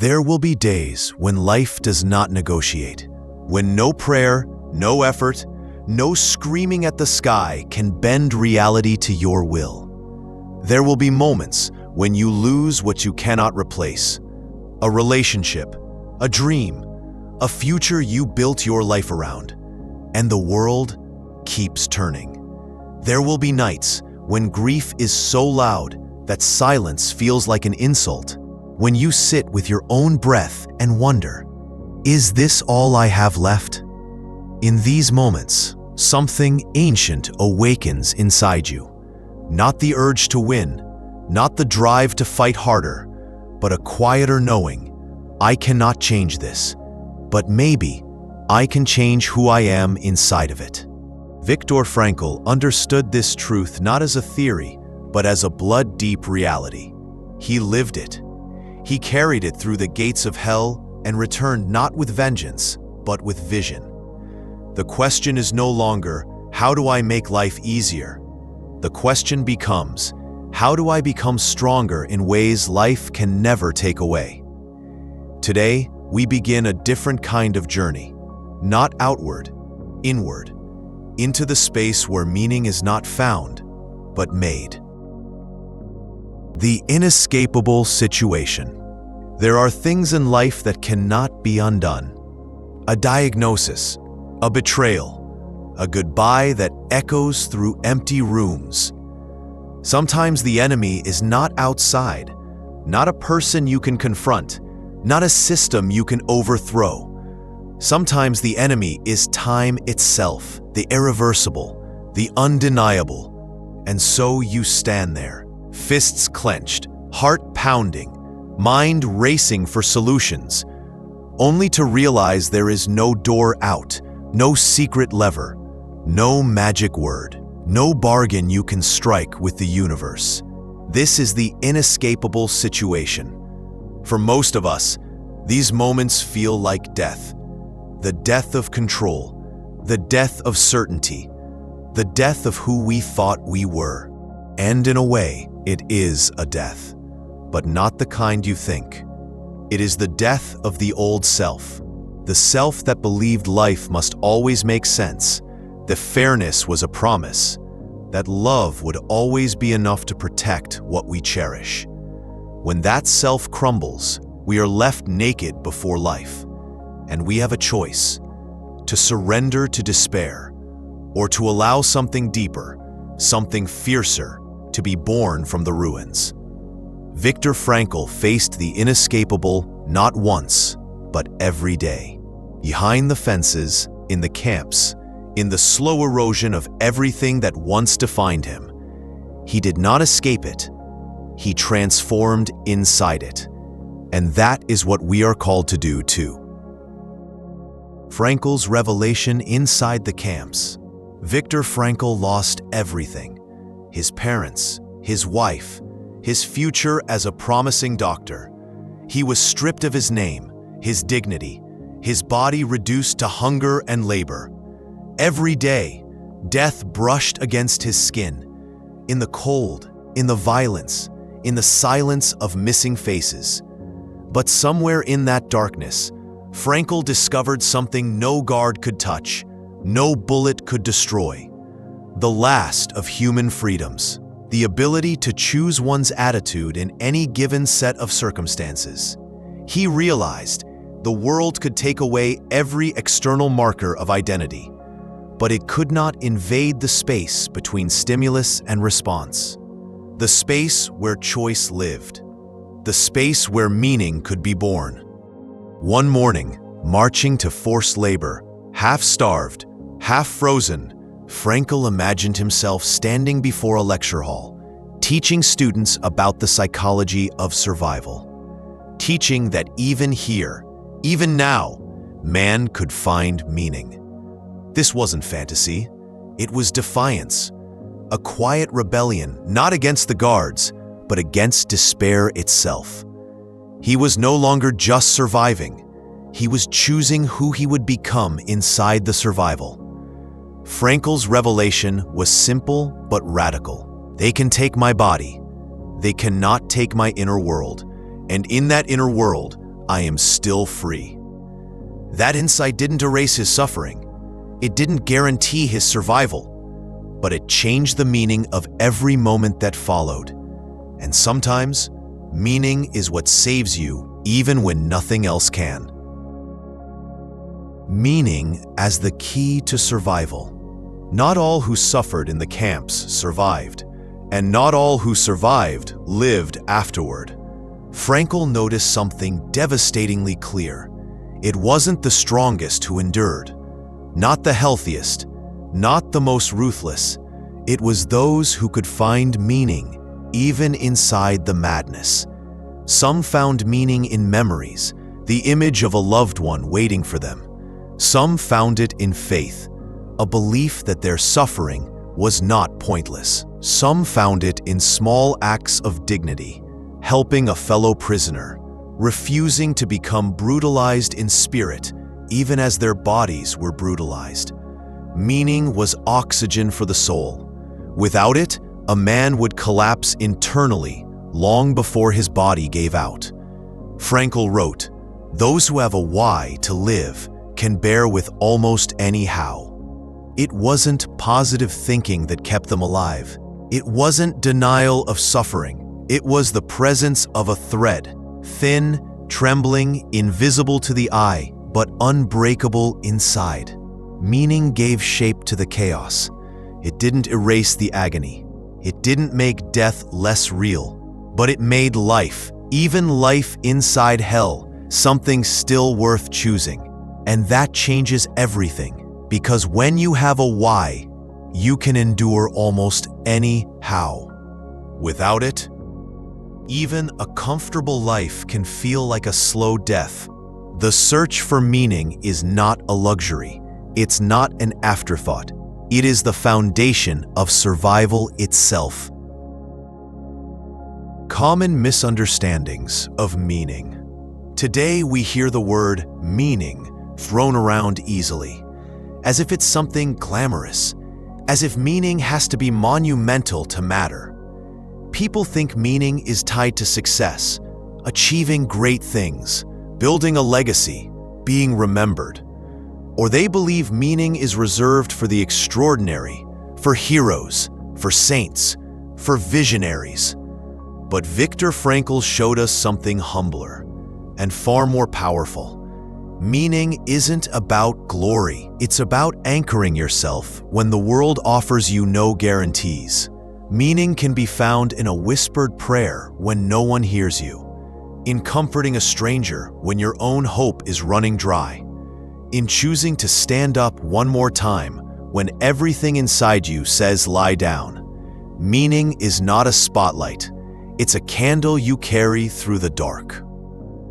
There will be days when life does not negotiate, when no prayer, no effort, no screaming at the sky can bend reality to your will. There will be moments when you lose what you cannot replace: a relationship, a dream, a future you built your life around, and the world keeps turning. There will be nights when grief is so loud that silence feels like an insult, when you sit with your own breath and wonder, is this all I have left? In these moments, something ancient awakens inside you. Not the urge to win, not the drive to fight harder, but a quieter knowing, I cannot change this, but maybe I can change who I am inside of it. Viktor Frankl understood this truth not as a theory, but as a blood-deep reality. He lived it. He carried it through the gates of hell and returned not with vengeance, but with vision. The question is no longer, how do I make life easier? The question becomes, how do I become stronger in ways life can never take away? Today, we begin a different kind of journey, not outward, inward, into the space where meaning is not found, but made. The inescapable situation. There are things in life that cannot be undone. A diagnosis, a betrayal, a goodbye that echoes through empty rooms. Sometimes the enemy is not outside, not a person you can confront, not a system you can overthrow. Sometimes the enemy is time itself, the irreversible, the undeniable. And so you stand there, fists clenched, heart pounding, mind racing for solutions, only to realize there is no door out, no secret lever, no magic word, no bargain you can strike with the universe. This is the inescapable situation. For most of us, these moments feel like death. The death of control, the death of certainty, the death of who we thought we were. And in a way, it is a death, but not the kind you think. It is the death of the old self, the self that believed life must always make sense, that fairness was a promise, that love would always be enough to protect what we cherish. When that self crumbles, we are left naked before life, and we have a choice: to surrender to despair, or to allow something deeper, something fiercer, to be born from the ruins. Viktor Frankl faced the inescapable not once, but every day. Behind the fences, in the camps, in the slow erosion of everything that once defined him. He did not escape it. He transformed inside it. And that is what we are called to do too. Frankl's revelation inside the camps. Viktor Frankl lost everything: his parents, his wife, his future as a promising doctor. He was stripped of his name, his dignity, his body reduced to hunger and labor. Every day, death brushed against his skin, in the cold, in the violence, in the silence of missing faces. But somewhere in that darkness, Frankl discovered something no guard could touch, no bullet could destroy. The last of human freedoms, the ability to choose one's attitude in any given set of circumstances. He realized the world could take away every external marker of identity, but it could not invade the space between stimulus and response. The space where choice lived. The space where meaning could be born. One morning, marching to forced labor, half-starved, half-frozen, Frankl imagined himself standing before a lecture hall, teaching students about the psychology of survival. Teaching that even here, even now, man could find meaning. This wasn't fantasy. It was defiance. A quiet rebellion, not against the guards, but against despair itself. He was no longer just surviving. He was choosing who he would become inside the survival. Frankl's revelation was simple but radical. They can take my body. They cannot take my inner world. And in that inner world, I am still free. That insight didn't erase his suffering. It didn't guarantee his survival, but it changed the meaning of every moment that followed. And sometimes, meaning is what saves you even when nothing else can. Meaning as the key to survival. Not all who suffered in the camps survived, and not all who survived lived afterward. Frankl noticed something devastatingly clear. It wasn't the strongest who endured, not the healthiest, not the most ruthless. It was those who could find meaning even inside the madness. Some found meaning in memories, the image of a loved one waiting for them. Some found it in faith, a belief that their suffering was not pointless. Some found it in small acts of dignity, helping a fellow prisoner, refusing to become brutalized in spirit, even as their bodies were brutalized. Meaning was oxygen for the soul. Without it, a man would collapse internally long before his body gave out. Frankl wrote, "Those who have a why to live can bear with almost any how." It wasn't positive thinking that kept them alive. It wasn't denial of suffering. It was the presence of a thread, thin, trembling, invisible to the eye, but unbreakable inside. Meaning gave shape to the chaos. It didn't erase the agony. It didn't make death less real, but it made life, even life inside hell, something still worth choosing. And that changes everything, because when you have a why, you can endure almost any how. Without it, even a comfortable life can feel like a slow death. The search for meaning is not a luxury. It's not an afterthought. It is the foundation of survival itself. Common misunderstandings of meaning. Today we hear the word meaning thrown around easily, as if it's something glamorous, as if meaning has to be monumental to matter. People think meaning is tied to success, achieving great things, building a legacy, being remembered. Or they believe meaning is reserved for the extraordinary, for heroes, for saints, for visionaries. But Viktor Frankl showed us something humbler and far more powerful. Meaning isn't about glory. It's about anchoring yourself when the world offers you no guarantees. Meaning can be found in a whispered prayer when no one hears you, in comforting a stranger when your own hope is running dry, in choosing to stand up one more time when everything inside you says lie down. Meaning is not a spotlight. It's a candle you carry through the dark.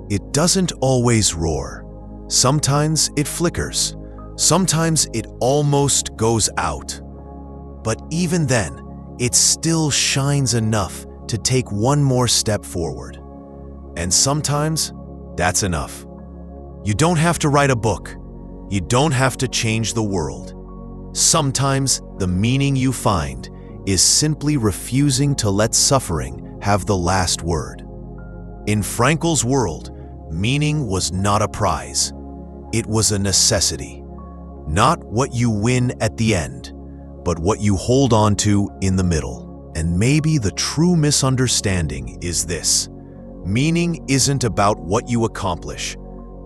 It doesn't always roar. Sometimes it flickers. Sometimes it almost goes out. But even then, it still shines enough to take one more step forward. And sometimes, that's enough. You don't have to write a book. You don't have to change the world. Sometimes, the meaning you find is simply refusing to let suffering have the last word. In Frankl's world, meaning was not a prize. It was a necessity. Not what you win at the end, but what you hold on to in the middle. And maybe the true misunderstanding is this: meaning isn't about what you accomplish.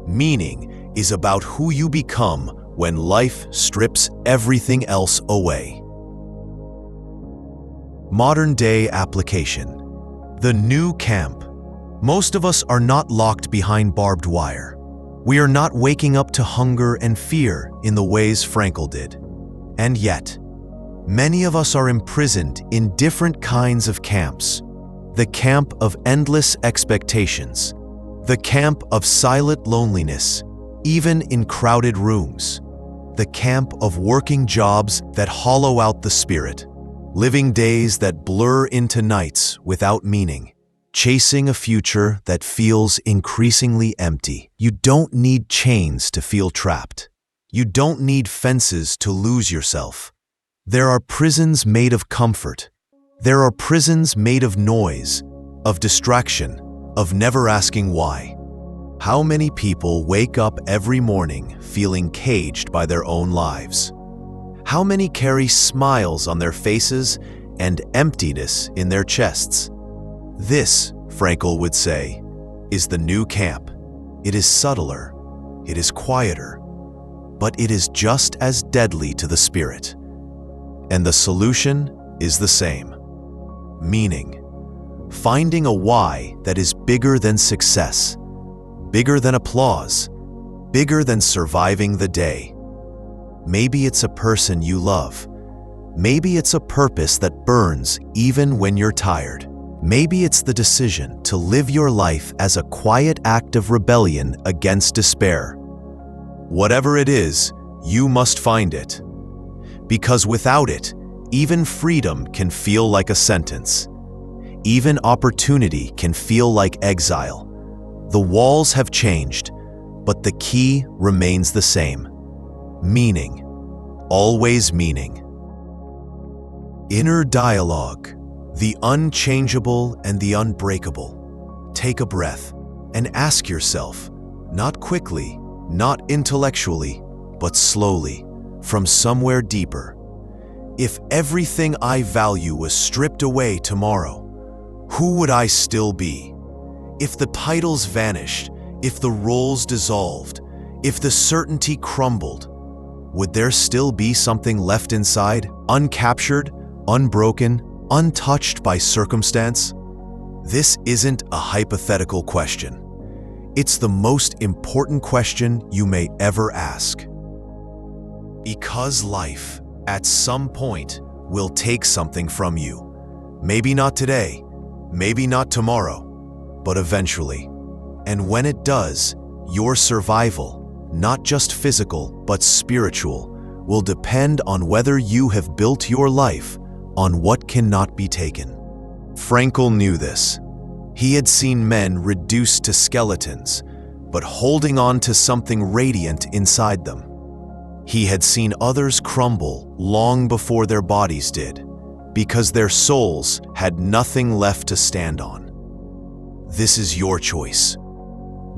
Meaning is about who you become when life strips everything else away. Modern-day application. The new camp. Most of us are not locked behind barbed wire. We are not waking up to hunger and fear in the ways Frankl did. And yet, many of us are imprisoned in different kinds of camps. The camp of endless expectations. The camp of silent loneliness, even in crowded rooms. The camp of working jobs that hollow out the spirit. Living days that blur into nights without meaning. Chasing a future that feels increasingly empty. You don't need chains to feel trapped. You don't need fences to lose yourself. There are prisons made of comfort. There are prisons made of noise, of distraction, of never asking why. How many people wake up every morning feeling caged by their own lives? How many carry smiles on their faces and emptiness in their chests? This, Frankl would say, is the new camp. It is subtler, it is quieter, but it is just as deadly to the spirit. And the solution is the same: meaning. Finding a why that is bigger than success, bigger than applause, bigger than surviving the day. Maybe it's a person you love. Maybe it's a purpose that burns even when you're tired. Maybe it's the decision to live your life as a quiet act of rebellion against despair. Whatever it is, you must find it. Because without it, even freedom can feel like a sentence. Even opportunity can feel like exile. The walls have changed, but the key remains the same. Meaning. Always meaning. Inner dialogue. The unchangeable and the unbreakable. Take a breath and ask yourself, not quickly, not intellectually, but slowly, from somewhere deeper. If everything I value was stripped away tomorrow, who would I still be? If the titles vanished, if the roles dissolved, if the certainty crumbled, would there still be something left inside, uncaptured, unbroken, untouched by circumstance? This isn't a hypothetical question. It's the most important question you may ever ask. Because life, at some point, will take something from you. Maybe not today, maybe not tomorrow, but eventually. And when it does, your survival, not just physical, but spiritual, will depend on whether you have built your life on what cannot be taken. Frankl knew this. He had seen men reduced to skeletons, but holding on to something radiant inside them. He had seen others crumble long before their bodies did, because their souls had nothing left to stand on. This is your choice.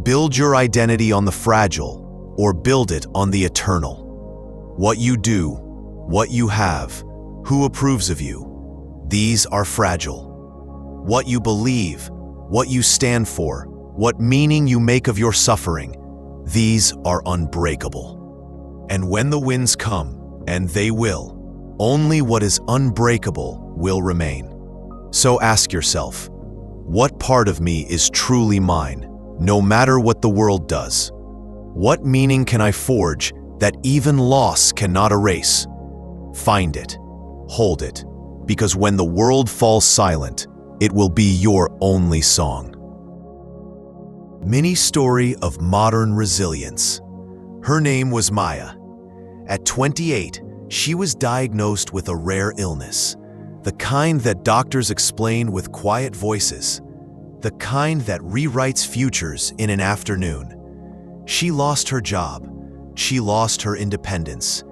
Build your identity on the fragile, or build it on the eternal. What you do, what you have, who approves of you, these are fragile. What you believe, what you stand for, what meaning you make of your suffering, these are unbreakable. And when the winds come, and they will, only what is unbreakable will remain. So ask yourself, what part of me is truly mine, no matter what the world does? What meaning can I forge that even loss cannot erase? Find it, hold it, because when the world falls silent, it will be your only song. Mini story of modern resilience. Her name was Maya. At 28, she was diagnosed with a rare illness, the kind that doctors explain with quiet voices, the kind that rewrites futures in an afternoon. She lost her job. She lost her independence.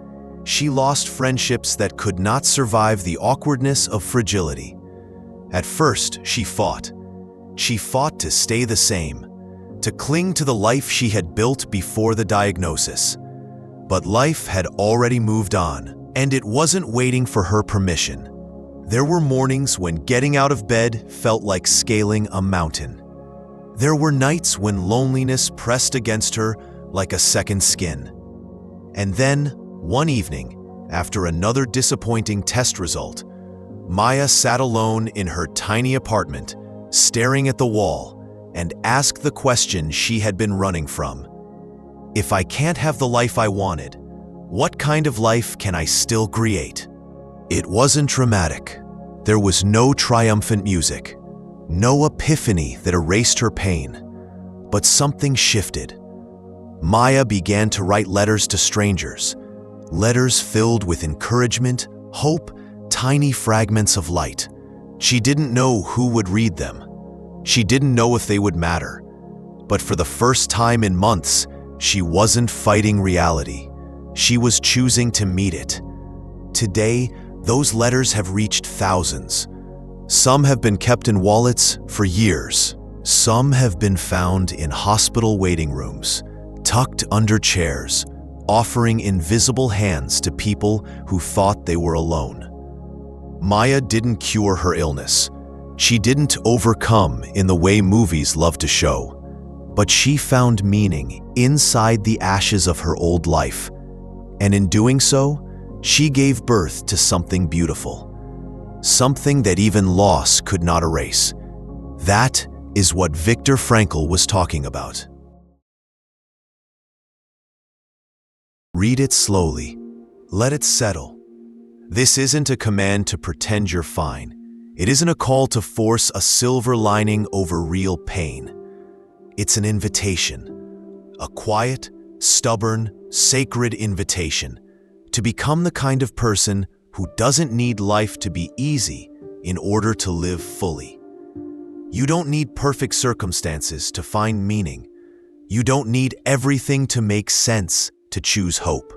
She lost friendships that could not survive the awkwardness of fragility. At first, she fought. She fought to stay the same, to cling to the life she had built before the diagnosis. But life had already moved on, and it wasn't waiting for her permission. There were mornings when getting out of bed felt like scaling a mountain. There were nights when loneliness pressed against her like a second skin. And then, one evening, after another disappointing test result, Maya sat alone in her tiny apartment, staring at the wall, and asked the question she had been running from. If I can't have the life I wanted, what kind of life can I still create? It wasn't dramatic. There was no triumphant music, no epiphany that erased her pain. But something shifted. Maya began to write letters to strangers, letters filled with encouragement, hope, tiny fragments of light. She didn't know who would read them. She didn't know if they would matter. But for the first time in months, she wasn't fighting reality. She was choosing to meet it. Today, those letters have reached thousands. Some have been kept in wallets for years. Some have been found in hospital waiting rooms, tucked under chairs, offering invisible hands to people who thought they were alone. Maya didn't cure her illness. She didn't overcome in the way movies love to show. But she found meaning inside the ashes of her old life. And in doing so, she gave birth to something beautiful. Something that even loss could not erase. That is what Viktor Frankl was talking about. Read it slowly. Let it settle. This isn't a command to pretend you're fine. It isn't a call to force a silver lining over real pain. It's an invitation, a quiet, stubborn, sacred invitation to become the kind of person who doesn't need life to be easy in order to live fully. You don't need perfect circumstances to find meaning. You don't need everything to make sense to choose hope.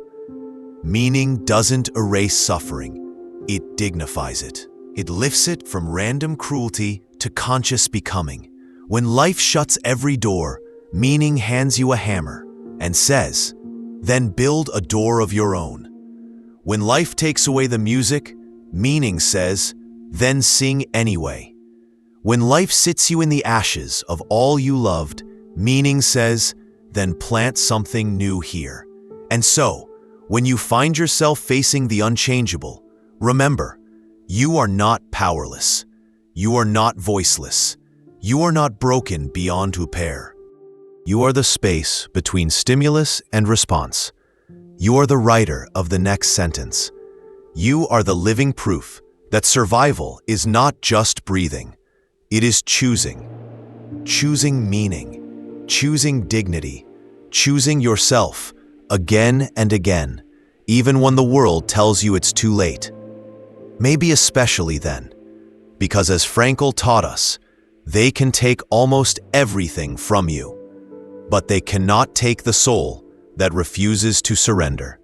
Meaning doesn't erase suffering, it dignifies it. It lifts it from random cruelty to conscious becoming. When life shuts every door, meaning hands you a hammer and says, then build a door of your own. When life takes away the music, meaning says, then sing anyway. When life sits you in the ashes of all you loved, meaning says, then plant something new here. And so, when you find yourself facing the unchangeable, remember, you are not powerless. You are not voiceless. You are not broken beyond repair. You are the space between stimulus and response. You are the writer of the next sentence. You are the living proof that survival is not just breathing. It is choosing. Choosing meaning. Choosing dignity. Choosing yourself again and again, even when the world tells you it's too late. Maybe especially then, because as Frankl taught us, they can take almost everything from you, but they cannot take the soul that refuses to surrender.